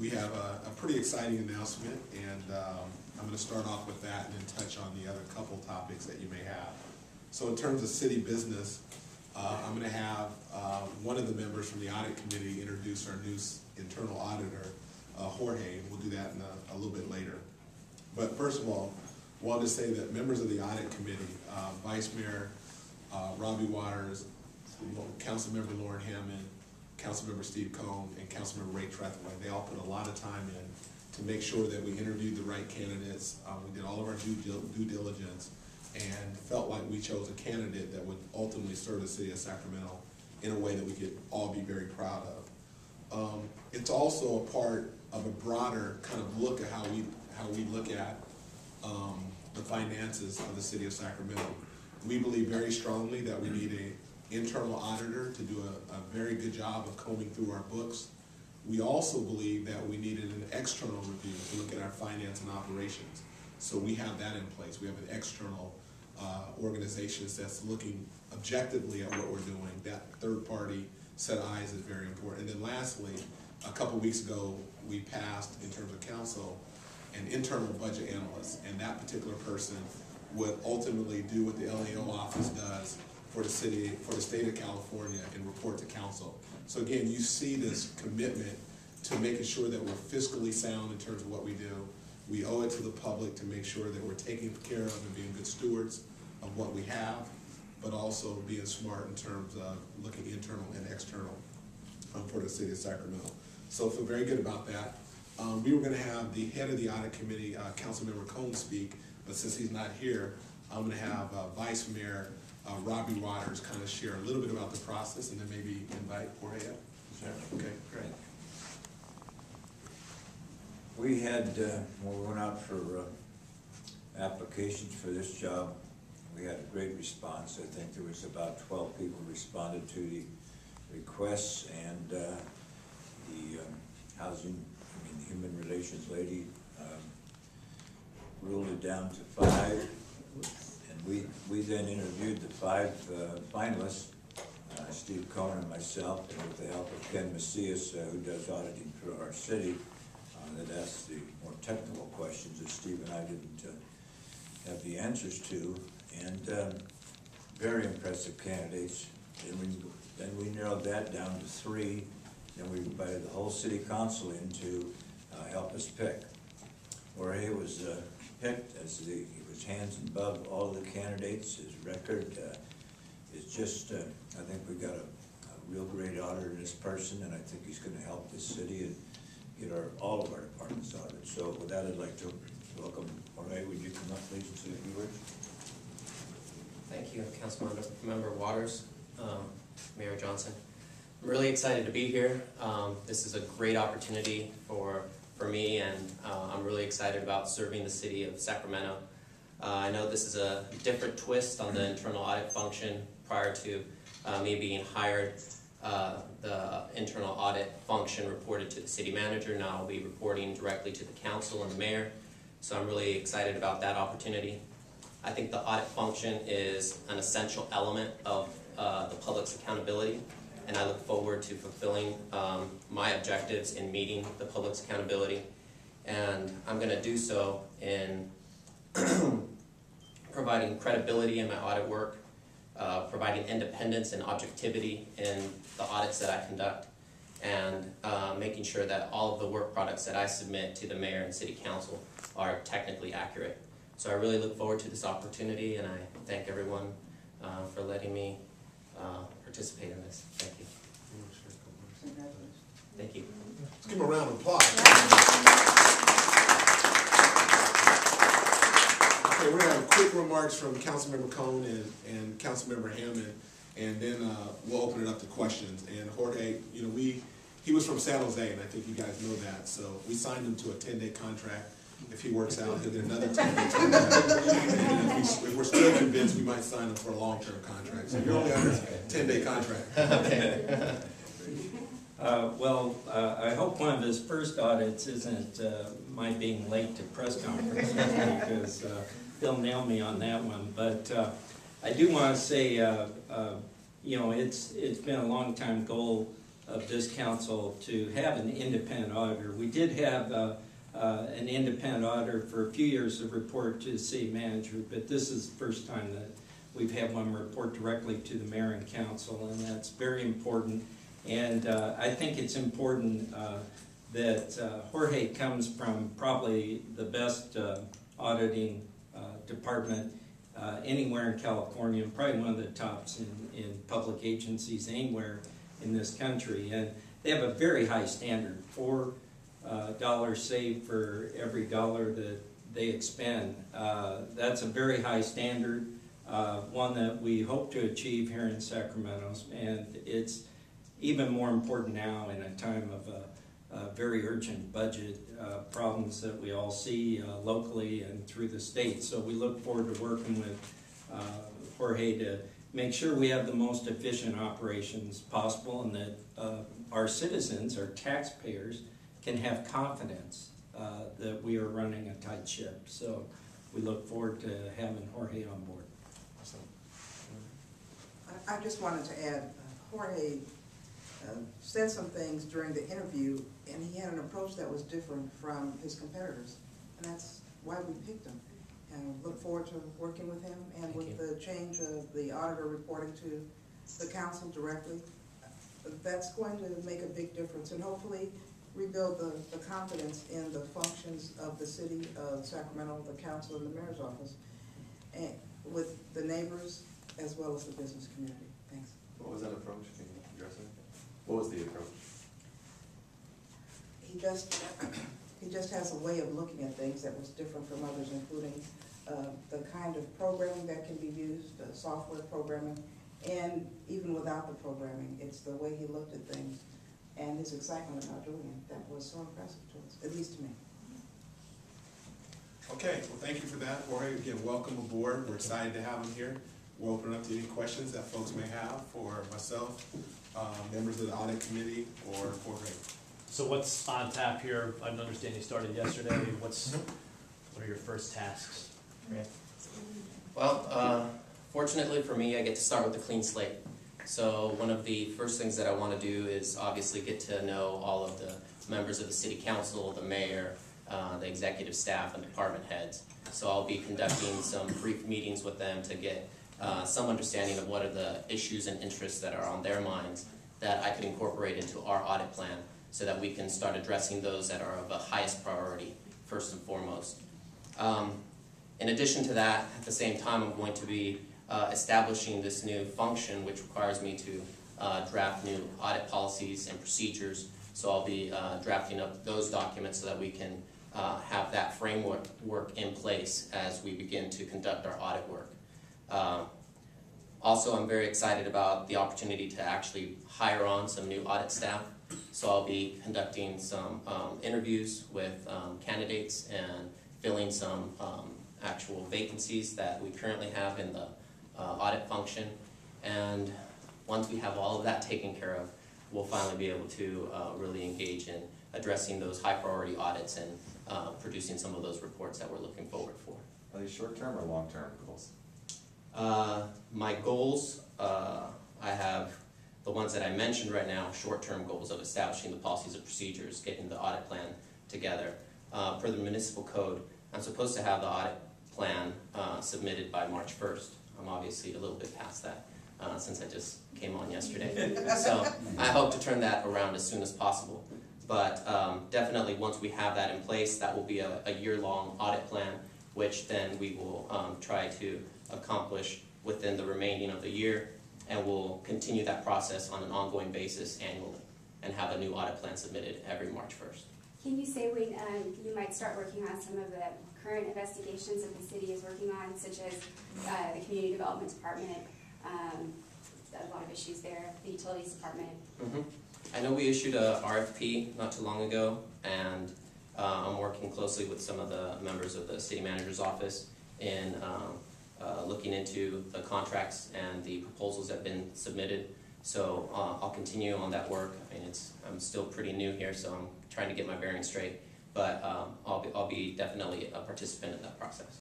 we have a pretty exciting announcement, and I'm going to start off with that and then touch on the other couple topics that you may have. So in terms of city business, I'm going to have one of the members from the audit committee introduce our new internal auditor, Jorge. We'll do that in a little bit later. But first of all, I wanted to say that members of the audit committee, Vice Mayor Robbie Waters, Council Member Lauren Hammond, Council Member Steve Cohn, and Council Member Ray Trethewey, they all put a lot of time in to make sure that we interviewed the right candidates. We did all of our due diligence and felt like we chose a candidate that would ultimately serve the city of Sacramento in a way that we could all be very proud of. It's also a part of a broader kind of look at how we look at the finances of the city of Sacramento. We believe very strongly that we need an internal auditor to do a very good job of combing through our books. We also believe that we needed an external review to look at our finance and operations. So we have that in place. We have an external organization that's looking objectively at what we're doing. That third party set of eyes is very important. And then lastly, a couple weeks ago, we passed, in terms of council, an internal budget analyst, and that particular person would ultimately do what the LAO office does for the state of California and report to council. So again, you see this commitment to making sure that we're fiscally sound in terms of what we do. We owe it to the public to make sure that we're taking care of and being good stewards of what we have, but also being smart in terms of looking internal and external for the city of Sacramento. So I feel very good about that. We were going to have the head of the audit committee, Council Member Cohn, speak, but since he's not here, I'm going to have Vice Mayor Robbie Waters kind of share a little bit about the process, and then maybe invite Jorge up. Sure. Okay, great. We had, when we went out for applications for this job, we had a great response. I think there was about 12 people responded to the requests, and the Human Relations lady ruled it down to 5. And we then interviewed the 5 finalists, Steve Cohn and myself, and with the help of Ken Macias, who does auditing for our city, that asked the more technical questions that Steve and I didn't have the answers to, and very impressive candidates. And then we narrowed that down to 3, and we invited the whole city council in to help us pick. Jorge was picked as he was hands above all of the candidates. His record is just, I think we got a real great auditor in this person, and I think he's going to help this city and get all of our departments audited. So with that, I'd like to welcome Jorge. Would you come up, please, and say a few words? Thank you, Councilmember Waters, Mayor Johnson. I'm really excited to be here. This is a great opportunity for me, and I'm really excited about serving the city of Sacramento. I know this is a different twist on the internal audit function. Prior to me being hired, the internal audit function reported to the city manager. Now I'll be reporting directly to the council and the mayor. So I'm really excited about that opportunity. I think the audit function is an essential element of the public's accountability, and I look forward to fulfilling my objectives in meeting the public's accountability. And I'm going to do so in providing credibility in my audit work, providing independence and objectivity in the audits that I conduct, and making sure that all of the work products that I submit to the mayor and city council are technically accurate. So I really look forward to this opportunity, and I thank everyone for letting me participate in this. Thank you. Thank you. Let's give him a round of applause. Okay, we're going to have quick remarks from Councilmember Cohn and Councilmember Hammond, and then we'll open it up to questions. And Jorge, you know, he was from San Jose, and I think you guys know that, so we signed him to a 10-day contract. If he works out, he'll get another 10-day contract. And if we're still convinced, we might sign him for a long-term contract. So you're only on a 10-day contract. Okay. I hope one of his first audits isn't my being late to press conferences, because they'll nail me on that one. But I do want to say, you know, it's been a long time goal of this council to have an independent auditor. We did have an independent auditor for a few years to report to the city manager, but this is the first time that we've had one report directly to the mayor and council, and that's very important. And I think it's important that Jorge comes from probably the best auditing department anywhere in California, and probably one of the tops in public agencies anywhere in this country. And they have a very high standard, $4 saved for every dollar that they expend. That's a very high standard, one that we hope to achieve here in Sacramento, and it's even more important now in a time of very urgent budget problems that we all see locally and through the state. So we look forward to working with Jorge to make sure we have the most efficient operations possible, and that our citizens, our taxpayers, can have confidence that we are running a tight ship. So we look forward to having Jorge on board. Awesome. I just wanted to add, Jorge said some things during the interview, and he had an approach that was different from his competitors, and that's why we picked him. And look forward to working with him, and with the change of the auditor reporting to the council directly, that's going to make a big difference, and hopefully rebuild the confidence in the functions of the city of Sacramento, the council, and the mayor's office, and with the neighbors as well as the business community. Thanks. What was that approach? Can you address it? What was the approach? He just has a way of looking at things that was different from others, including the kind of programming that can be used, software programming, and even without the programming, it's the way he looked at things and his excitement about doing it that was so impressive to us, at least to me. Okay, well, thank you for that, Jorge. Again, welcome aboard. We're excited to have him here. We'll open up to any questions that folks may have for myself, members of the audit committee, or Jorge. So what's on tap here? I understand you started yesterday. What are your first tasks? Well, fortunately for me, I get to start with a clean slate. So one of the first things that I want to do is obviously get to know all of the members of the city council, the mayor, the executive staff, and department heads. So I'll be conducting some brief meetings with them to get some understanding of what are the issues and interests that are on their minds that I could incorporate into our audit plan, so that we can start addressing those that are of the highest priority first and foremost. In addition to that, at the same time, I'm going to be establishing this new function, which requires me to draft new audit policies and procedures. So I'll be drafting up those documents so that we can have that framework in place as we begin to conduct our audit work. Also, I'm very excited about the opportunity to actually hire on some new audit staff. So I'll be conducting some interviews with candidates and filling some actual vacancies that we currently have in the audit function. And once we have all of that taken care of, we'll finally be able to really engage in addressing those high priority audits and producing some of those reports that we're looking forward for. Are these short-term or long-term goals? My goals, I have the ones that I mentioned right now, short-term goals of establishing the policies and procedures, getting the audit plan together. Per the municipal code, I'm supposed to have the audit plan submitted by March 1st. I'm obviously a little bit past that since I just came on yesterday. So I hope to turn that around as soon as possible. But definitely once we have that in place, that will be a year-long audit plan, which then we will try to accomplish within the remaining of the year, and we'll continue that process on an ongoing basis annually and have a new audit plan submitted every March 1st. Can you say when you might start working on some of the current investigations that the city is working on, such as the Community Development Department, a lot of issues there, the Utilities Department? I know we issued a RFP not too long ago, and I'm working closely with some of the members of the city manager's office in looking into the contracts and the proposals that have been submitted. So I'll continue on that work. I mean, I'm still pretty new here, so I'm trying to get my bearings straight, but I'll be definitely a participant in that process.